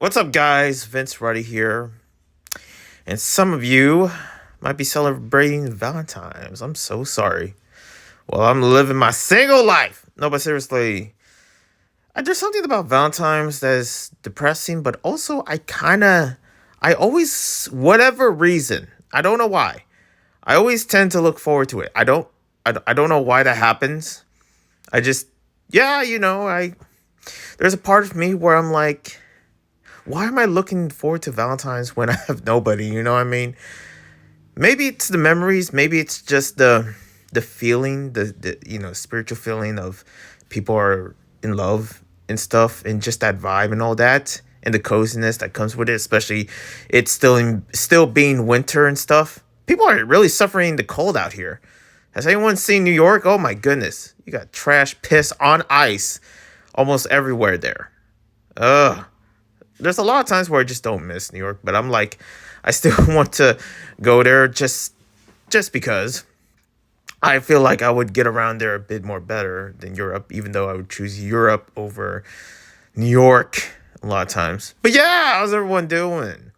What's up, guys? Vince Ruddy here. And some of you might be celebrating Valentine's. I'm so sorry. Well, I'm living my single life. No, but seriously, there's something about Valentine's that is depressing, but also I always, whatever reason, I don't know why, I always tend to look forward to it. I don't know why that happens. I just, yeah, there's a part of me where I'm like, why am I looking forward to Valentine's when I have nobody? You know what I mean? Maybe it's the memories. Maybe it's just the feeling, the spiritual feeling of people are in love and stuff, and just that vibe and all that, and the coziness that comes with it. Especially, it's still being winter and stuff. People are really suffering the cold out here. Has anyone seen New York? Oh my goodness, you got trash, piss on ice, almost everywhere there. Ugh. There's a lot of times where I just don't miss New York, but I'm like, I still want to go there just because I feel like I would get around there a bit more better than Europe, even though I would choose Europe over New York a lot of times. But yeah, how's everyone doing?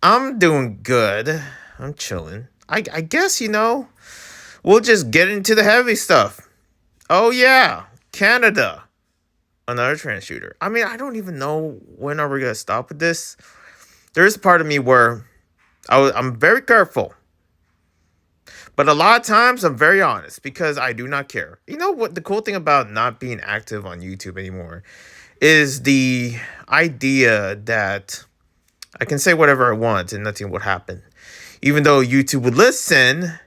I'm doing good. I'm chilling. I guess we'll just get into the heavy stuff. Oh yeah, Canada, another trans shooter. I mean, I don't even know when are we gonna stop with this. There is a part of me where I'm very careful, but a lot of times I'm very honest because I do not care. You know what? The cool thing about not being active on YouTube anymore is the idea that I can say whatever I want and nothing would happen. Even though YouTube would listen,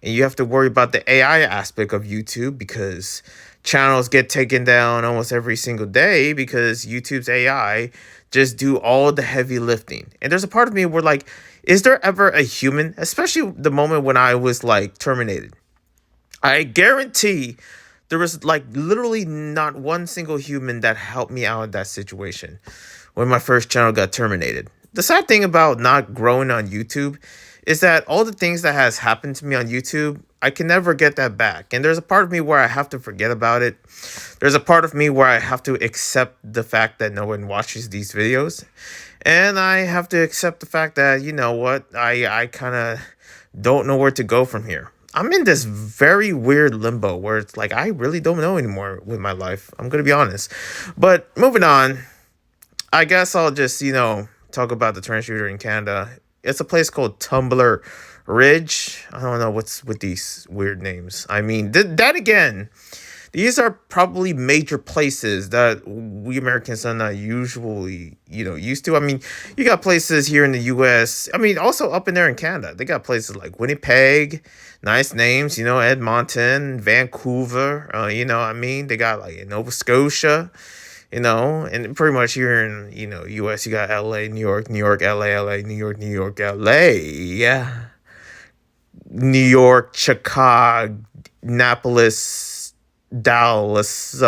and you have to worry about the AI aspect of YouTube because channels get taken down almost every single day because YouTube's AI just do all the heavy lifting. And there's a part of me where like, is there ever a human, especially the moment when I was like terminated? I guarantee there was like literally not one single human that helped me out of that situation when my first channel got terminated. The sad thing about not growing on YouTube is that all the things that has happened to me on YouTube, I can never get that back. And there's a part of me where I have to forget about it. There's a part of me where I have to accept the fact that no one watches these videos. And I have to accept the fact that, you know what, I kind of don't know where to go from here. I'm in this very weird limbo where it's like I really don't know anymore with my life. I'm going to be honest. But moving on, I guess I'll just, talk about the trans shooter in Canada. It's a place called Tumbler Ridge. I don't know what's with these weird names. I mean, that again, these are probably major places that we Americans are not usually, used to. I mean, you got places here in the U.S. I mean, also up in there in Canada, they got places like Winnipeg, nice names, Edmonton, Vancouver. I mean, they got like Nova Scotia. And pretty much here in, US, you got LA, New York, New York, LA, New York, New York, LA, yeah. New York, Chicago, Annapolis, Dallas,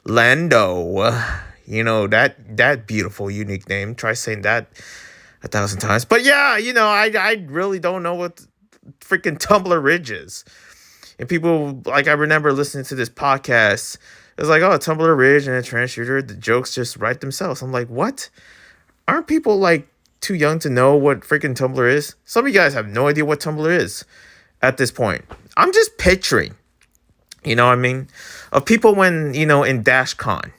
Lando. That beautiful, unique name. Try saying that 1,000 times. But yeah, I really don't know what freaking Tumbler Ridge is. And people, like, I remember listening to this podcast. It's like, oh, Tumblr Ridge and a trans shooter, the jokes just write themselves. I'm like, what? Aren't people like too young to know what freaking Tumblr is? Some of you guys have no idea what Tumblr is at this point. I'm just picturing, you know what I mean? Of people when, in DashCon.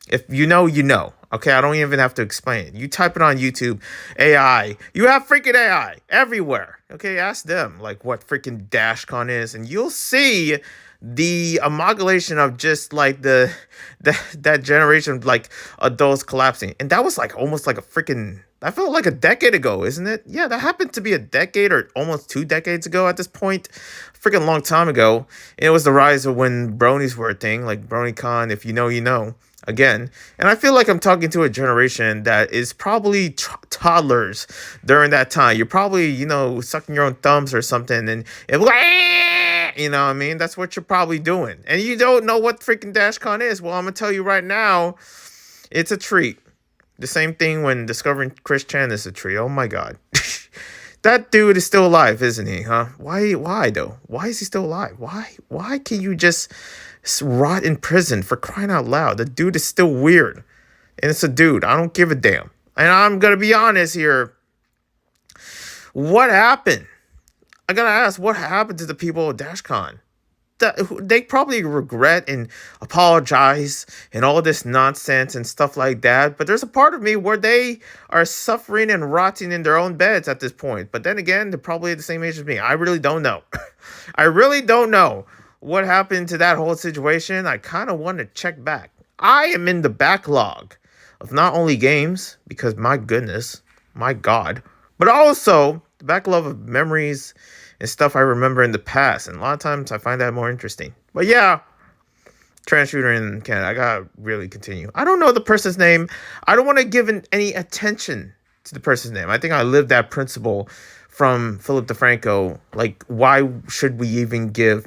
If you know, you know. Okay, I don't even have to explain it. You type it on YouTube, AI. You have freaking AI everywhere. Okay, ask them like what freaking DashCon is, and you'll see the amalgamation of just like that generation of like adults collapsing. And that was like almost like a freaking, that felt like a decade ago, isn't it? Yeah, that happened to be a decade or almost 2 decades ago at this point. Freaking long time ago. And it was the rise of when bronies were a thing, like BronyCon, if you know, you know. Again, and I feel like I'm talking to a generation that is probably toddlers during that time. You're probably, sucking your own thumbs or something, and like, you know what I mean? That's what you're probably doing. And you don't know what freaking DashCon is. Well, I'm going to tell you right now, it's a treat. The same thing when discovering Chris Chan is a treat. Oh my God. That dude is still alive, isn't he, huh? Why though? Why is he still alive? Why can you just rot in prison, for crying out loud? The dude is still weird. And it's a dude. I don't give a damn. And I'm going to be honest here. What happened? I got to ask, what happened to the people of DashCon? They probably regret and apologize and all this nonsense and stuff like that. But there's a part of me where they are suffering and rotting in their own beds at this point. But then again, they're probably the same age as me. I really don't know. I really don't know what happened to that whole situation. I kind of want to check back. I am in the backlog of not only games, because my goodness, my God, but also the backlog of memories and stuff I remember in the past. And a lot of times I find that more interesting. But yeah, trans shooter in Canada. I gotta really continue. I don't know the person's name. I don't want to give any attention to the person's name. I think I lived that principle from Philip DeFranco. Like, why should we even give,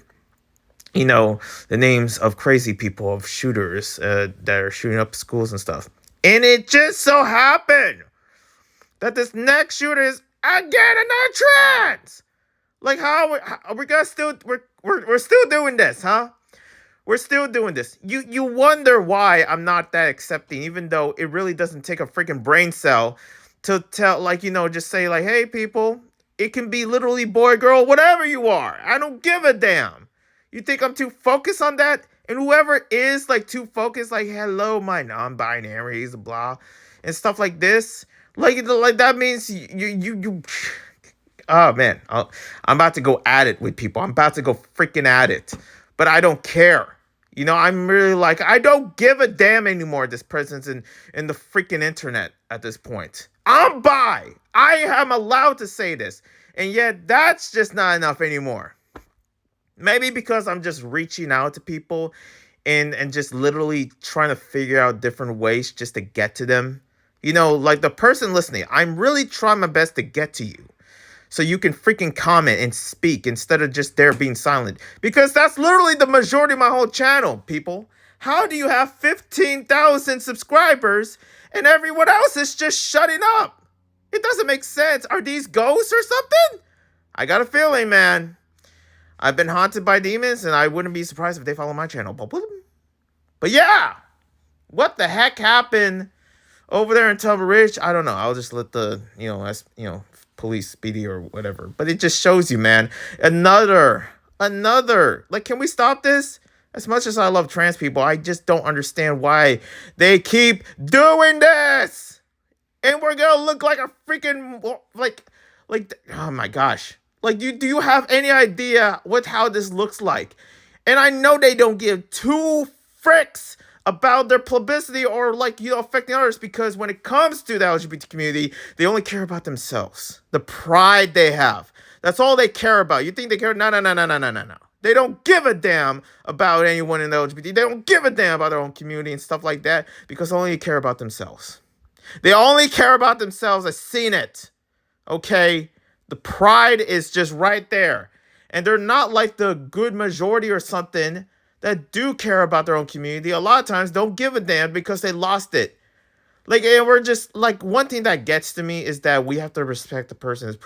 the names of crazy people, of shooters that are shooting up schools and stuff? And it just so happened that this next shooter is again another trans. Like, how are we gonna we're still doing this, huh? We're still doing this. You wonder why I'm not that accepting, even though it really doesn't take a freaking brain cell to tell, just say, like, hey, people, it can be literally boy, girl, whatever you are. I don't give a damn. You think I'm too focused on that? And whoever is, like, too focused, like, hello, my non-binaries, blah, and stuff like this, like that means you oh, man, I'm about to go at it with people. I'm about to go freaking at it. But I don't care. I'm really like, I don't give a damn anymore, this presence in the freaking internet at this point. I'm bi. I am allowed to say this. And yet, that's just not enough anymore. Maybe because I'm just reaching out to people and just literally trying to figure out different ways just to get to them. Like the person listening, I'm really trying my best to get to you, so you can freaking comment and speak instead of just there being silent. Because that's literally the majority of my whole channel, people. How do you have 15,000 subscribers and everyone else is just shutting up? It doesn't make sense. Are these ghosts or something? I got a feeling, man. I've been haunted by demons, and I wouldn't be surprised if they follow my channel. But yeah, what the heck happened over there in Tubber Ridge? I don't know. I'll just let the, police speedy or whatever. But it just shows you, man. Another. Like, can we stop this? As much as I love trans people, I just don't understand why they keep doing this. And we're gonna look like a freaking, like, oh my gosh. Like, do you have any idea how this looks like? And I know they don't give two fricks about their publicity or, affecting others, because when it comes to the LGBT community, they only care about themselves. The pride they have. That's all they care about. You think they care? No. They don't give a damn about anyone in the LGBT. They don't give a damn about their own community and stuff like that, because they only care about themselves. They only care about themselves. I've seen it. Okay? The pride is just right there. And they're not like the good majority or something that do care about their own community. A lot of times don't give a damn because they lost it. Like, and we're just, like, one thing that gets to me is that we have to respect the person's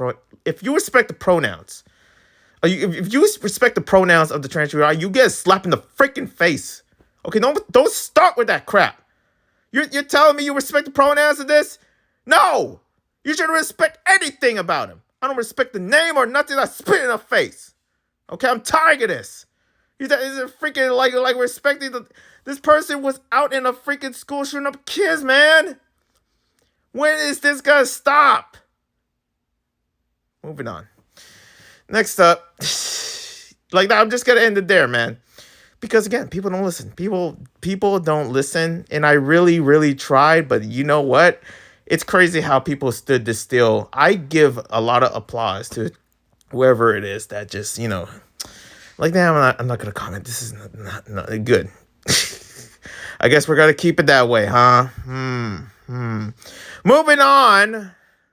if you respect the pronouns, if you respect the pronouns of the transgender, you get a slap in the freaking face. Okay, don't start with that crap. You're telling me you respect the pronouns of this? No! You shouldn't respect anything about him. I don't respect the name or nothing. I spit in the face. Okay, I'm tired of this. Is it freaking like respecting this person was out in a freaking school shooting up kids, man. When is this gonna stop? Moving on. Next up, I'm just gonna end it there, man. Because again, people don't listen. People don't listen, and I really, really tried, but you know what? It's crazy how people stood this still. I give a lot of applause to whoever it is that just, damn, I'm not going to comment. This is not good. I guess we're going to keep it that way, huh? Moving on.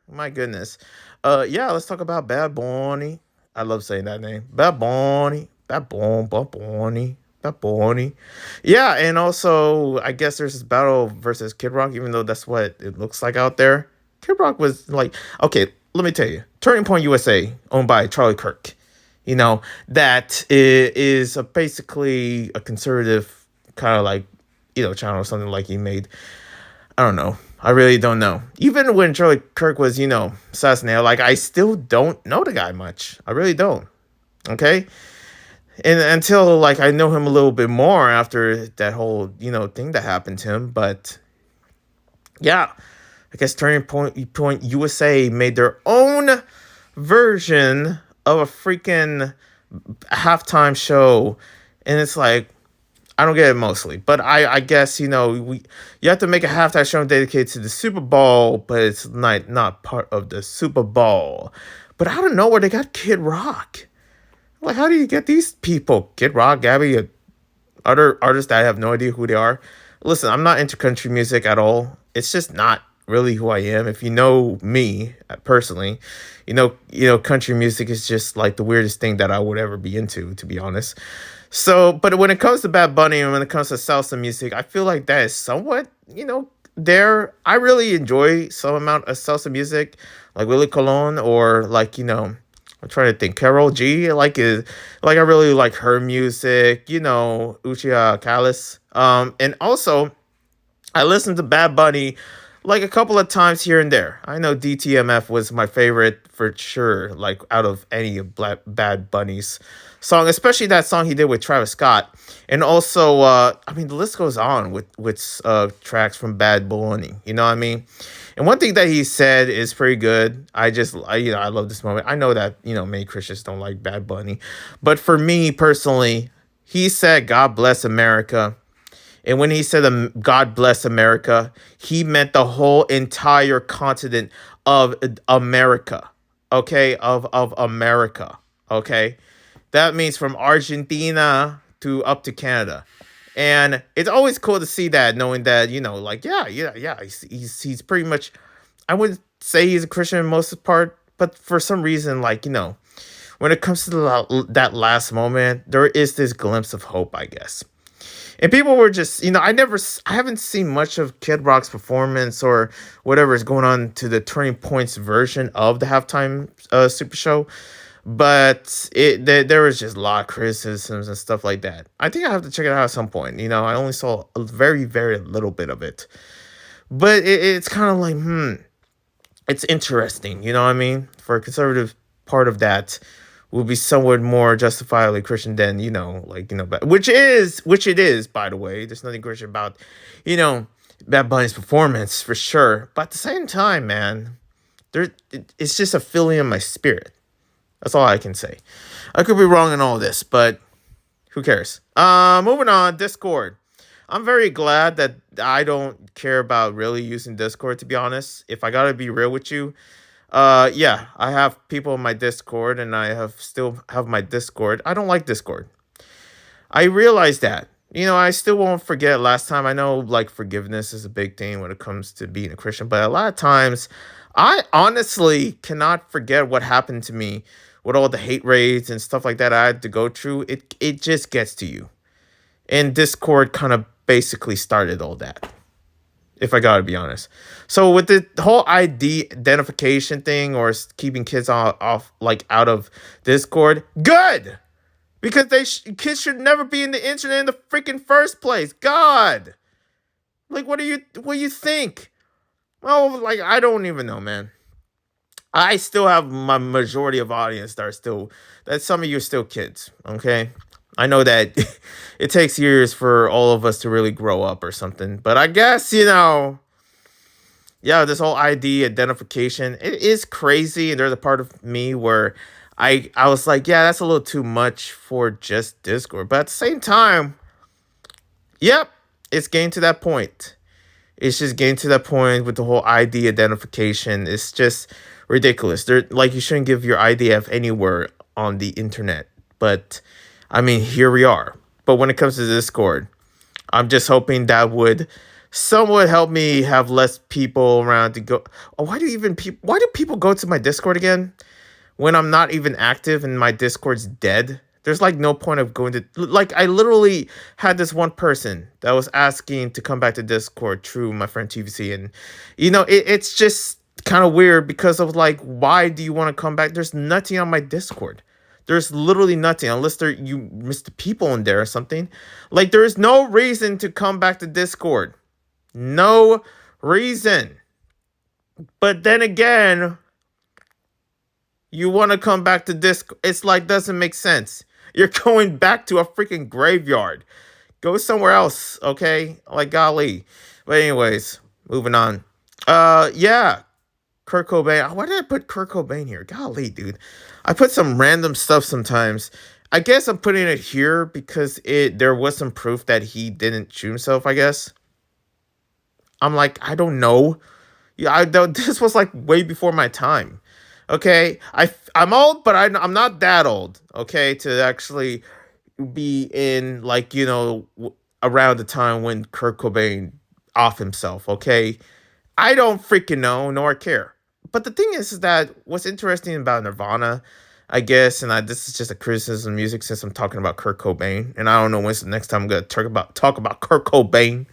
My goodness. Let's talk about Bad Bunny. I love saying that name. Bad Bunny. Yeah, and also, I guess there's this battle versus Kid Rock, even though that's what it looks like out there. Kid Rock was like, okay, let me tell you. Turning Point USA, owned by Charlie Kirk, that is basically a conservative kind of channel or something like he made. I don't know. I really don't know. Even when Charlie Kirk was, assassinated, like I still don't know the guy much. I really don't. Okay? And until like I know him a little bit more after that whole, thing that happened to him, but yeah, I guess Turning Point USA made their own version of a freaking halftime show, and it's like I don't get it mostly, but I guess you have to make a halftime show dedicated to the Super Bowl, but it's not part of the Super Bowl. But out of nowhere, they got Kid Rock. Like, how do you get these people? Kid Rock, Gabby, other artists that I have no idea who they are. Listen, I'm not into country music at all. It's just not really who I am. If you know me personally, country music is just like the weirdest thing that I would ever be into, to be honest. So, but when it comes to Bad Bunny and when it comes to salsa music, I feel like that is somewhat, there. I really enjoy some amount of salsa music, like Willie Colon or like, I'm trying to think. Carol G, like I really like her music. Uchia Callis. And also I listened to Bad Bunny like a couple of times here and there. I know DTMF was my favorite for sure, like out of any of Bad Bunny's song, especially that song he did with Travis Scott. And also, I mean, the list goes on with tracks from Bad Bunny. You know what I mean? And one thing that he said is pretty good. I love this moment. I know that, many Christians don't like Bad Bunny. But for me personally, he said, God bless America. And when he said God bless America, he meant the whole entire continent of America. Okay? Of America. Okay? That means from Argentina to up to Canada. And it's always cool to see that, knowing that, like, yeah. He's pretty much, I wouldn't say he's a Christian in most part, but for some reason, like, when it comes to that last moment, there is this glimpse of hope, I guess. And people were just, I haven't seen much of Kid Rock's performance or whatever is going on to the Turning Point's version of the halftime Super Show. But there was just a lot of criticisms and stuff like that. I think I have to check it out at some point. I only saw a very, very little bit of it. But it's kind of like, it's interesting. You know what I mean? For a conservative part of that will be somewhat more justifiably Christian than, which it is, by the way. There's nothing Christian about, Bad Bunny's performance for sure. But at the same time, man, it's just a feeling in my spirit. That's all I can say. I could be wrong in all this, but who cares? Moving on, Discord. I'm very glad that I don't care about really using Discord, to be honest. If I gotta be real with you, yeah, I have people in my Discord, and I still have my Discord. I don't like Discord. I realize that. I still won't forget last time. I know, like, forgiveness is a big thing when it comes to being a Christian, but a lot of times, I honestly cannot forget what happened to me with all the hate raids and stuff like that I had to go through. It just gets to you. And Discord kind of basically started all that, if I gotta be honest. So with the whole identification thing or keeping kids off like out of Discord, good, because kids should never be in the internet in the freaking first place. God, like what do you think? Oh, like I don't even know, man. I still have my majority of audience that some of you are still kids. Okay. I know that it takes years for all of us to really grow up or something, but I guess, yeah, this whole ID identification, it is crazy. And there's a part of me where I was like, yeah, that's a little too much for just Discord. But at the same time, yep, it's getting to that point. It's just getting to that point with the whole ID identification. It's just ridiculous. Like, you shouldn't give your IDF anywhere on the internet. But I mean, here we are. But when it comes to Discord, I'm just hoping that would somewhat help me have less people around to go. Oh, why do people go to my Discord again when I'm not even active and my Discord's dead? There's like no point of going to, like, I literally had this one person that was asking to come back to Discord through my friend TVC. And, it's just kind of weird because of like, why do you want to come back? There's nothing on my Discord. There's literally nothing unless you missed the people in there or something. Like, there is no reason to come back to Discord. No reason. But then again, you want to come back to this. It's like, doesn't make sense. You're going back to a freaking graveyard. Go somewhere else, okay? Like, golly. But anyways, moving on. Yeah, Kurt Cobain. Why did I put Kurt Cobain here? Golly, dude. I put some random stuff sometimes. I guess I'm putting it here because there was some proof that he didn't shoot himself, I guess. I'm like, I don't know. Yeah, I don't, this was like way before my time. Okay, I'm old, but I'm not that old. Okay, to actually be in, like, around the time when Kurt Cobain off himself. Okay, I don't freaking know nor care. But the thing is that what's interesting about Nirvana, I guess, and this is just a criticism of music since I'm talking about Kurt Cobain, and I don't know when's the next time I'm gonna talk about Kurt Cobain,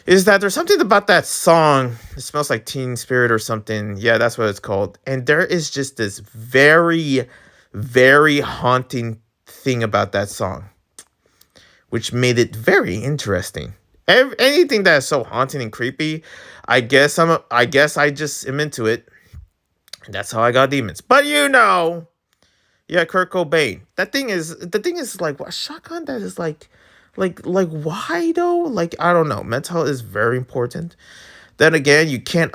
is that there's something about that song. It smells like Teen Spirit or something. Yeah, that's what it's called. And there is just this very, very haunting thing about that song, which made it very interesting. Anything that is so haunting and creepy, I guess I just am into it. And that's how I got demons. But yeah, Kurt Cobain. The thing is like, what shotgun that is like why though? Like, I don't know. Mental health is very important. Then again, you can't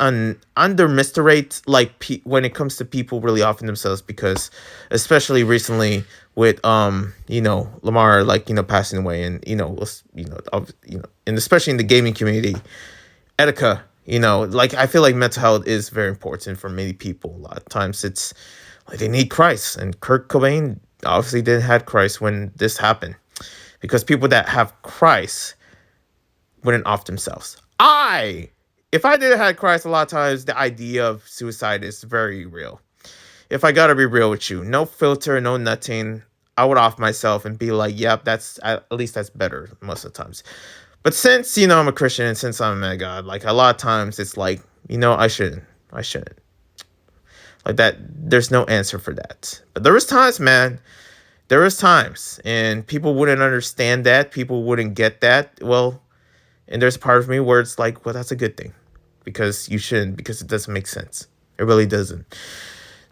underestimate, like, when it comes to people really offing themselves, because especially recently with Lamar, like, passing away, and and especially in the gaming community, Etika, like, I feel like mental health is very important for many people. A lot of times it's like they need Christ, and Kurt Cobain obviously didn't have Christ when this happened, because people that have Christ wouldn't off themselves. If I didn't have Christ, a lot of times the idea of suicide is very real. If I gotta be real with you, no filter, no nothing, I would off myself and be like, yep, that's at least that's better most of the times. But since I'm a Christian, and since I'm a man of God, like, a lot of times it's like, I shouldn't. Like that, there's no answer for that. But there was times, man. There was times, and people wouldn't understand that. People wouldn't get that. Well, and there's a part of me where it's like, well, that's a good thing, because you shouldn't, because it doesn't make sense. It really doesn't.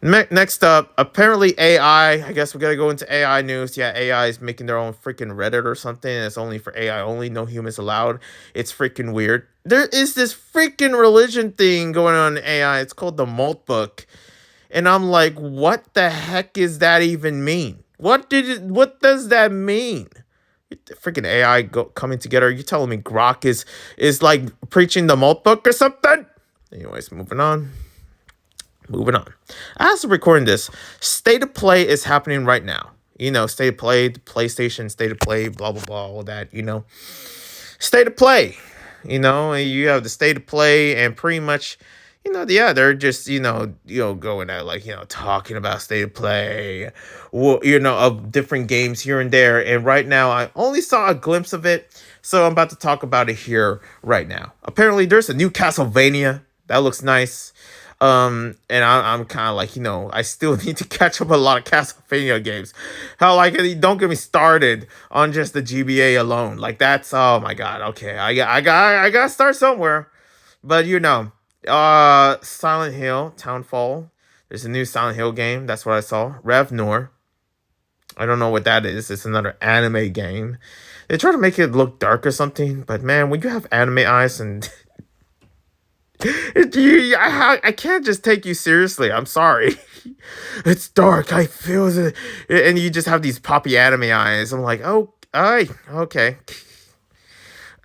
Next up, apparently AI. I guess we gotta go into AI news. Yeah, AI is making their own freaking Reddit or something, and it's only for AI only, no humans allowed. It's freaking weird. There is this freaking religion thing going on in AI. It's called the Malt Book, and I'm like, what the heck is that even mean? What does that mean? Freaking AI coming together. Are you telling me Grok is like preaching the Malt Book or something? Anyways, moving on. As of recording this, State of Play is happening right now. State of Play, the PlayStation, State of Play, blah, blah, blah, all that, State of Play, and you have the State of Play, and pretty much, yeah, they're just, going at, like, talking about State of Play, of different games here and there. And right now, I only saw a glimpse of it, so I'm about to talk about it here right now. Apparently, there's a new Castlevania that looks nice. And I'm kind of like, I still need to catch up a lot of Castlevania games. Hell, like, don't get me started on just the GBA alone. Like, that's, oh my god, okay, I gotta start somewhere. But Silent Hill Townfall. There's a new Silent Hill game. That's what I saw. Rev Nor. I don't know what that is. It's another anime game. They try to make it look dark or something, but man, when you have anime eyes and I can't just take you seriously. I'm sorry. It's dark. I feel it. And you just have these poppy anime eyes. I'm like, oh, okay.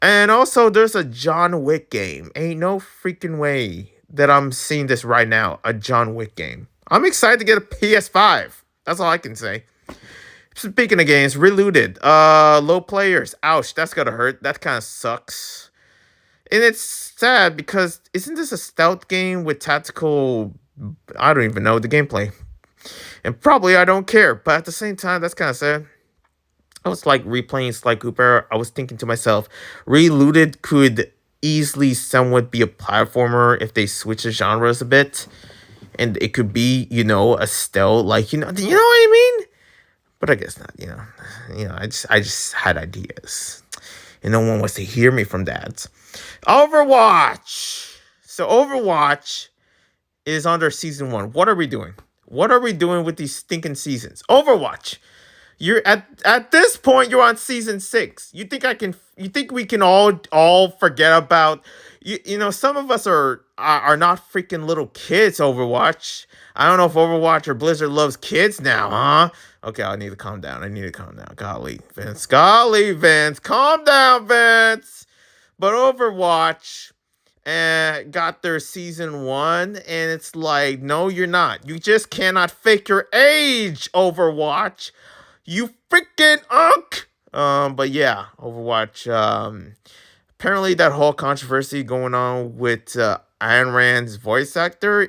And also, there's a John Wick game. Ain't no freaking way that I'm seeing this right now. A John Wick game. I'm excited to get a PS5. That's all I can say. Speaking of games, Reloaded. Low players. Ouch, that's gonna hurt. That kind of sucks. And it's sad because isn't this a stealth game with tactical? I don't even know the gameplay. And probably I don't care. But at the same time, that's kind of sad. I was like replaying Sly Cooper. I was thinking to myself, Reloaded could easily somewhat be a platformer if they switch the genres a bit. And it could be, a stealth, like, you know what I mean? But I guess not, I just had ideas. And no one wants to hear me from that. Overwatch. So Overwatch is under season 1. What are we doing? What are we doing with these stinking seasons? Overwatch. You're at this point. You're on season 6. You think I can? You think we can all forget about? You know, some of us are not freaking little kids. Overwatch. I don't know if Overwatch or Blizzard loves kids now, huh? Okay, I need to calm down. I need to calm down. Golly, Vince. Golly, Vince. Calm down, Vince. But Overwatch got their season 1, and it's like, no, you're not. You just cannot fake your age, Overwatch. You freaking unk! But yeah, Overwatch. Apparently that whole controversy going on with Ayn Rand's voice actor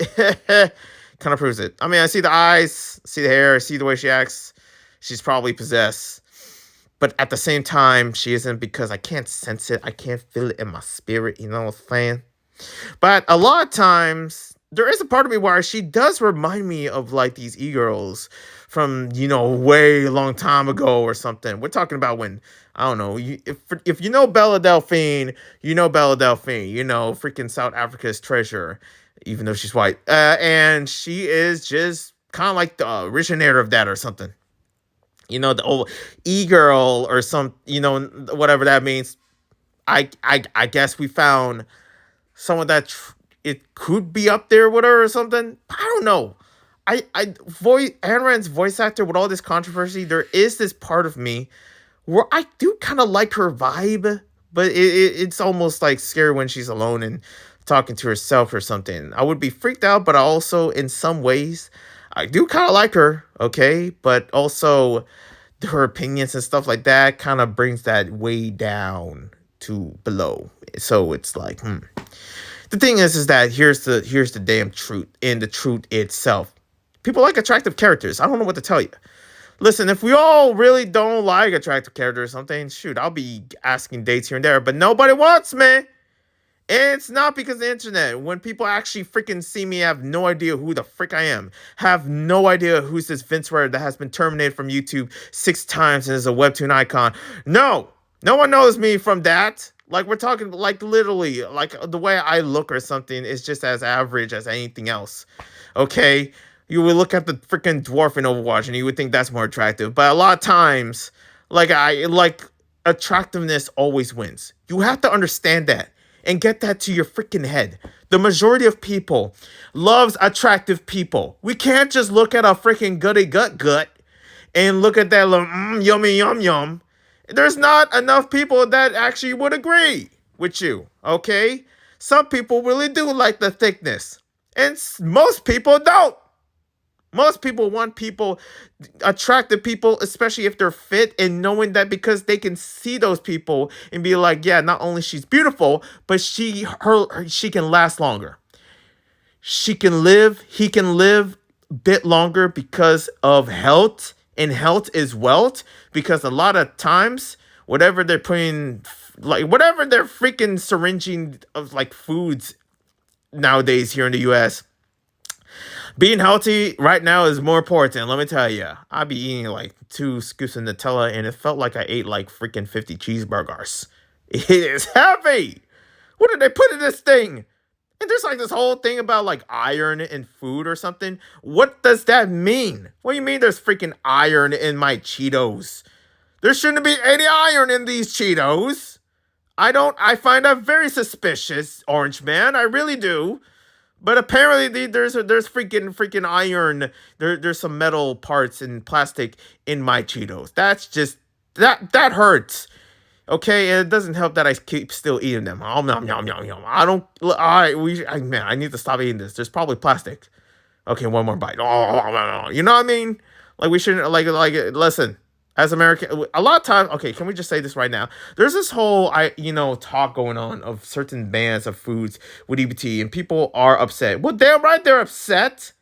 kind of proves it. I mean, I see the eyes, see the hair, I see the way she acts. She's probably possessed. But at the same time, she isn't, because I can't sense it. I can't feel it in my spirit. You know what I'm saying? But a lot of times, there is a part of me where she does remind me of like these e-girls from, you know, way long time ago or something. We're talking about when, I don't know, if you know Bella Delphine, you know Bella Delphine, you know, freaking South Africa's treasure, even though she's white. And she is just kind of like the originator of that or something. You know, the old e-girl or some, you know, whatever that means. I guess we found someone that it could be up there with her or something. I don't know. Ayn Rand's voice actor, with all this controversy, there is this part of me where I do kind of like her vibe, but it's almost like scary when she's alone and talking to herself or something. I would be freaked out, but I also, in some ways, I do kind of like her, okay? But also, her opinions and stuff like that kind of brings that way down to below. So it's like, The thing is that here's the damn truth, and the truth itself. People like attractive characters. I don't know what to tell you. Listen, if we all really don't like attractive characters or something, shoot, I'll be asking dates here and there, but nobody wants me. It's not because of the internet. When people actually freaking see me, have no idea who the frick I am. Have no idea who's this Vince Ware that has been terminated from YouTube 6 times and is a webtoon icon. No one knows me from that. Like, we're talking, like, literally, like, the way I look or something is just as average as anything else. Okay? You would look at the freaking dwarf in Overwatch and you would think that's more attractive. But a lot of times, attractiveness always wins. You have to understand that and get that to your freaking head. The majority of people loves attractive people. We can't just look at a freaking gutty gut and look at that little yummy yum yum. There's not enough people that actually would agree with you, okay? Some people really do like the thickness, and most people don't. Most people want attractive people, especially if they're fit, and knowing that because they can see those people and be like, yeah, not only she's beautiful, but she can last longer. He can live a bit longer because of health, and health is wealth, because a lot of times, whatever they're putting, like, whatever they're freaking syringing of, like, foods nowadays here in the US, being healthy right now is more important. Let me tell you, I be eating like 2 scoops of Nutella, and it felt like I ate like freaking 50 cheeseburgers. It is heavy. What did they put in this thing? And there's like this whole thing about like iron in food or something. What does that mean? What do you mean there's freaking iron in my Cheetos? There shouldn't be any iron in these Cheetos. I find that very suspicious, Orange Man. I really do. But apparently there's freaking iron. There's some metal parts and plastic in my Cheetos. That's just that hurts. Okay, and it doesn't help that I keep still eating them. Nom, nom, nom, nom, nom. I don't. All right, man, I need to stop eating this. There's probably plastic. Okay, one more bite. Oh, you know what I mean? Like, we shouldn't listen. As American, a lot of times, okay, can we just say this right now? There's this whole, talk going on of certain bans of foods with EBT, and people are upset. Well, damn right, they're upset.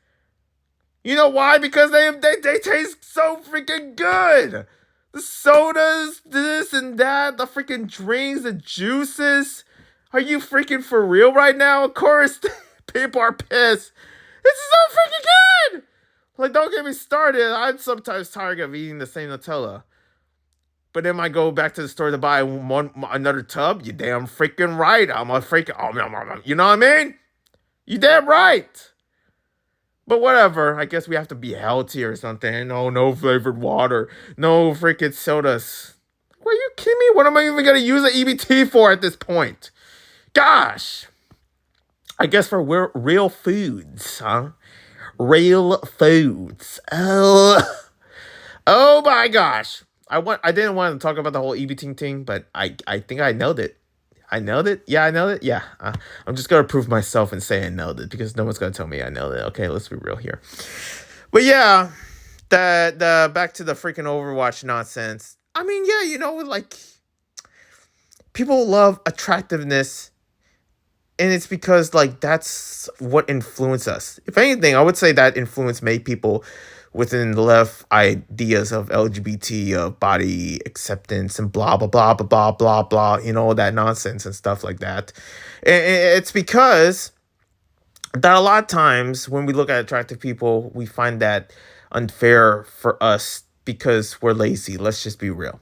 You know why? Because they taste so freaking good. The sodas, this and that, the freaking drinks, the juices. Are you freaking for real right now? Of course, people are pissed. This is so freaking good. Like, don't get me started. I'm sometimes tired of eating the same Nutella. But then I go back to the store to buy another tub. You damn freaking right. I'm a freaking, you know what I mean? You damn right. But whatever. I guess we have to be healthy or something. No flavored water. No freaking sodas. Are you kidding me? What am I even going to use the EBT for at this point? Gosh. I guess for real foods, huh? Real foods. Oh my gosh. I didn't want to talk about the whole EBT thing, but I think I nailed it. I nailed it. Yeah, I nailed it. Yeah, I'm just gonna prove myself and say I nailed it because no one's gonna tell me I nailed it. Okay, let's be real here. But yeah, the back to the freaking Overwatch nonsense. I mean, yeah, like people love attractiveness, and it's because like that's what influenced us. If anything, I would say that influence made people within the left ideas of LGBT, body acceptance, and blah blah blah blah blah blah blah. All that nonsense and stuff like that. And it's because that a lot of times when we look at attractive people, we find that unfair for us because we're lazy. Let's just be real.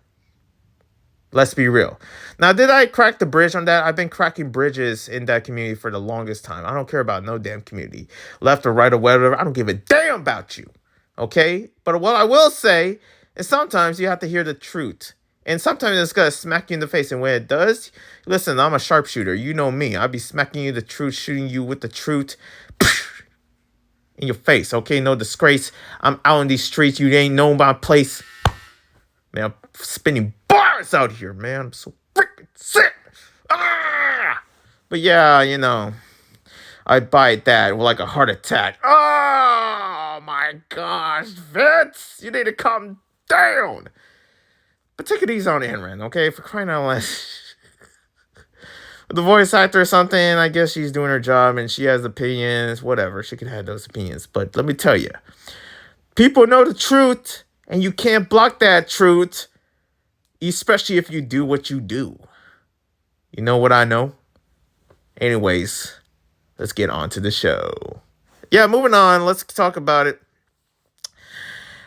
Let's be real. Now, did I crack the bridge on that? I've been cracking bridges in that community for the longest time. I don't care about no damn community. Left or right or whatever. I don't give a damn about you. Okay? But what I will say is sometimes you have to hear the truth. And sometimes it's going to smack you in the face. And when it does, listen, I'm a sharpshooter. You know me. I'll be smacking you the truth, shooting you with the truth in your face. Okay? No disgrace. I'm out in these streets. You ain't know my place. Man, I'm spinning bars out here, man. I'm so freaking sick. But yeah, I bite that with like a heart attack. Oh my gosh, Vince, you need to calm down. But take it easy on Enron, okay? For crying out loud. The voice actor or something, I guess she's doing her job and she has opinions, whatever. She could have those opinions. But let me tell you, people know the truth. And you can't block that truth, especially if you do what you do. You know what I know? Anyways, let's get on to the show. Yeah, moving on. Let's talk about it.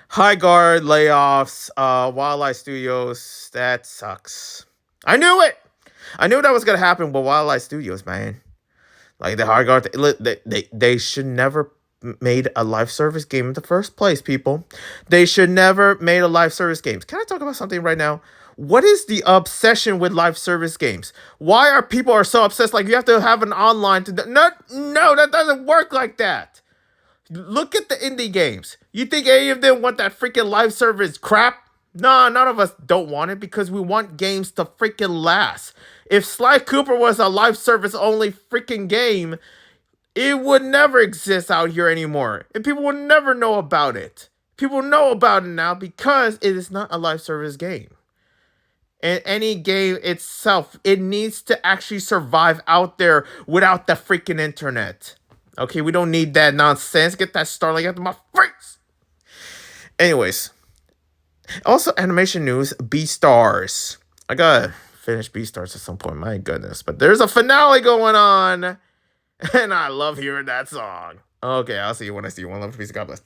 High guard layoffs, Wildlife Studios. That sucks. I knew it. I knew that was going to happen with Wildlife Studios, man. Like the high guard, they should never made a live service game in the first place, people. They should never made a live service games. Can I talk about something right now? What is the obsession with live service games? Why are people so obsessed? Like you have to have an online to no, that doesn't work like that. Look at the indie games. You think any of them want that freaking live service crap? Nah, none of us don't want it because we want games to freaking last. If Sly Cooper was a live service only freaking game, it would never exist out here anymore. And people will never know about it. People know about it now because it is not a live service game. And any game itself, it needs to actually survive out there without the freaking internet. Okay, we don't need that nonsense. Get that Starlink out of my face. Anyways. Also, animation news, Beastars. I gotta finish Beastars at some point, my goodness. But there's a finale going on. And I love hearing that song. Okay, I'll see you when I see you. One love, peace, God bless.